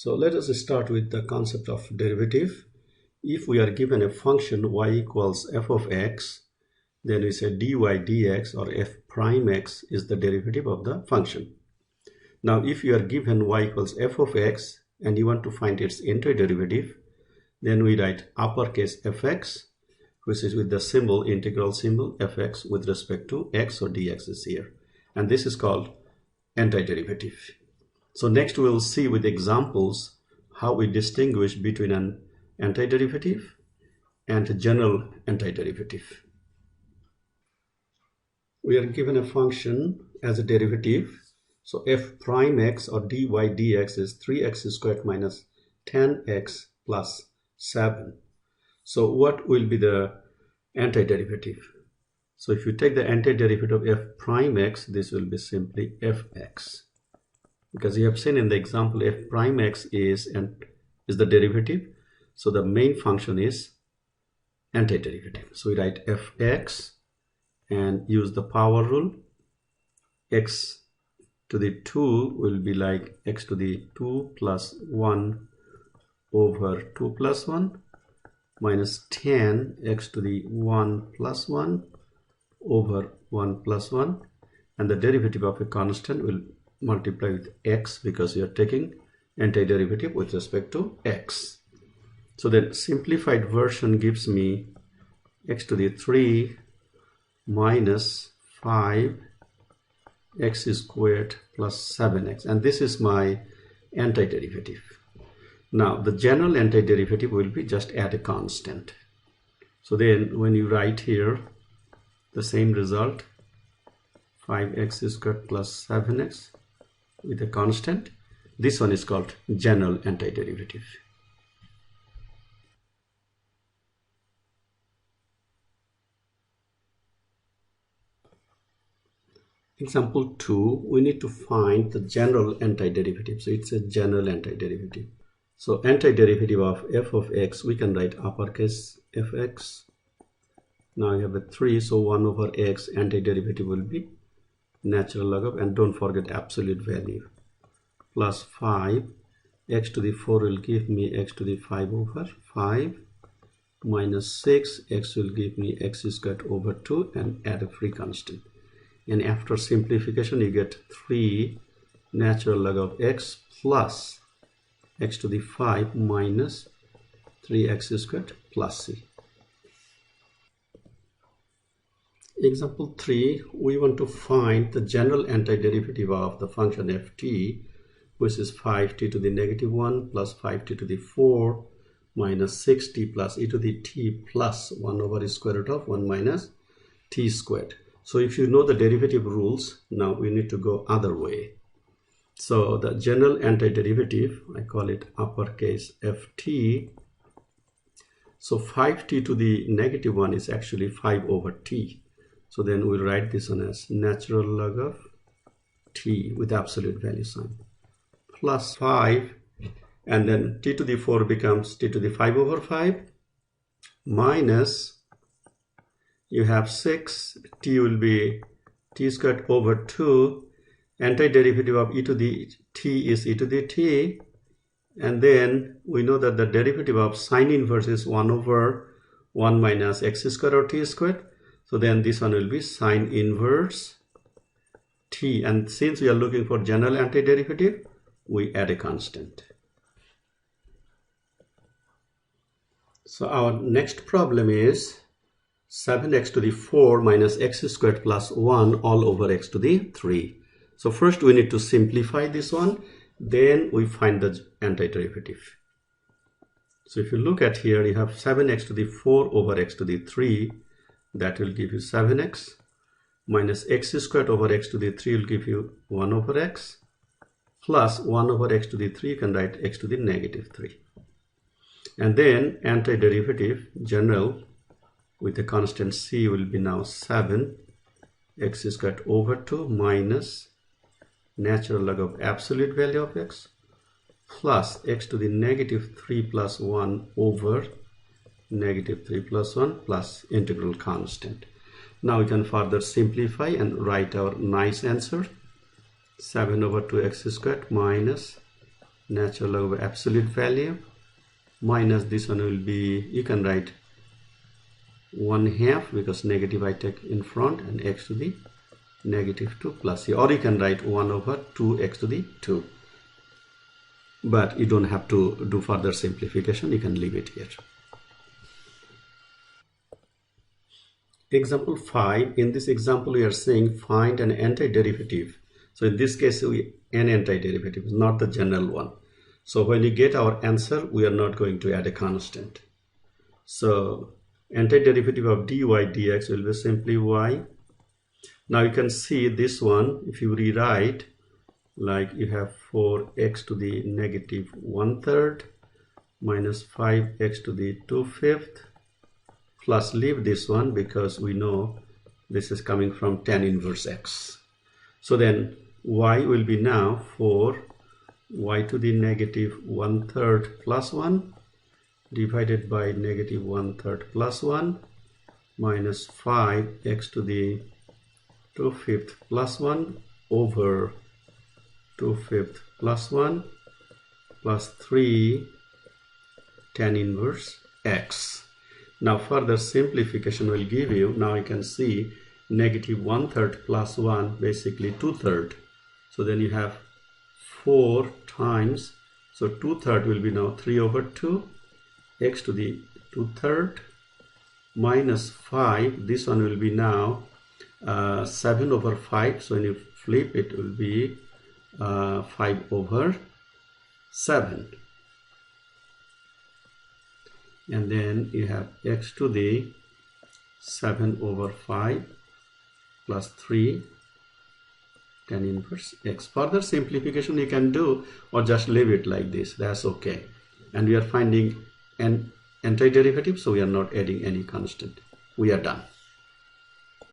So let us start with the concept of derivative. If we are given a function y equals f of x, then we say dy dx or f prime x is the derivative of the function. Now if you are given y equals f of x and you want to find its antiderivative, then we write uppercase fx, which is with the symbol, integral symbol fx with respect to x, or dx is here. And this is called antiderivative. So next we will see with examples how we distinguish between an antiderivative and a general antiderivative. We are given a function as a derivative. So f prime x or dy dx is 3x squared minus 10x plus 7. So what will be the antiderivative? So if you take the antiderivative of f prime x, this will be simply fx. Because you have seen in the example f prime x is the derivative. So the main function is antiderivative. So we write fx and use the power rule. X to the 2 will be like x to the 2 plus 1 over 2 plus 1 minus 10 x to the 1 plus 1 over 1 plus 1, and the derivative of a constant will multiply with x because you are taking antiderivative with respect to x. So the simplified version gives me x to the 3 minus 5 x squared plus 7x, and this is my antiderivative. Now the general antiderivative will be just add a constant. So then when you write here the same result, 5x squared plus 7x with a constant, this one is called general antiderivative. Example 2, we need to find the general antiderivative. So it's a general antiderivative. So antiderivative of f of x, we can write uppercase fx. Now you have a 3, so 1 over x, antiderivative will be natural log of, and don't forget absolute value, plus 5. X to the 4 will give me x to the 5 over 5 minus 6. X will give me x squared over 2 and add a free constant. And after simplification, you get 3 natural log of x plus x to the 5 minus 3x squared plus c. Example 3, we want to find the general antiderivative of the function ft, which is 5t to the negative 1 plus 5t to the 4 minus 6t plus e to the t plus 1 over square root of 1 minus t squared. So if you know the derivative rules, now we need to go other way. So the general antiderivative, I call it uppercase ft. So 5t to the negative 1 is actually 5 over t. So then we'll write this one as natural log of t with absolute value sign plus 5, and then t to the 4 becomes t to the 5 over 5 minus, you have 6, t will be t squared over 2, antiderivative of e to the t is e to the t, and then we know that the derivative of sine inverse is 1 over 1 minus x squared or t squared. So then this one will be sine inverse t, and since we are looking for general antiderivative, we add a constant. So our next problem is 7x to the 4 minus x squared plus 1 all over x to the 3. So first we need to simplify this one, then we find the antiderivative. So if you look at here, you have 7x to the 4 over x to the 3. That will give you 7x minus x squared over x to the 3 will give you 1 over x plus 1 over x to the 3, you can write x to the negative 3. And then antiderivative general with the constant c will be now 7 x squared over 2 minus natural log of absolute value of x plus x to the negative 3 plus 1 over negative 3 plus 1 plus integral constant. Now we can further simplify and write our nice answer. 7 over 2x squared minus natural log of absolute value minus this one will be, you can write 1/2 because negative I take in front, and x to the -2 plus here, or you can write 1/2x to the 2, but you don't have to do further simplification, you can leave it here. Example 5. In this example we are saying find an antiderivative. So in this case an antiderivative, not the general one. So when you get our answer, we are not going to add a constant. So antiderivative of dy dx will be simply y. Now you can see this one, if you rewrite, like you have 4x to the -1/3 minus 5x to the 2/5 plus leave this one because we know this is coming from tan inverse x. So then y will be now 4y to the -1/3 plus 1 divided by -1/3 plus 1 minus 5x to the 2/5 plus 1 over 2/5 plus 1 plus 3 tan inverse x. Now further simplification will give you, now you can see -1/3 plus 1 basically 2/3. So then you have 4 times, so 2/3 will be now 3/2 x to the 2/3 minus 5, this one will be now 7/5, so when you flip it will be 5/7, and then you have x to the 7/5 plus 3 tan inverse x. Further simplification you can do or just leave it like this, that's okay. And we are finding an antiderivative, so we are not adding any constant. We are done.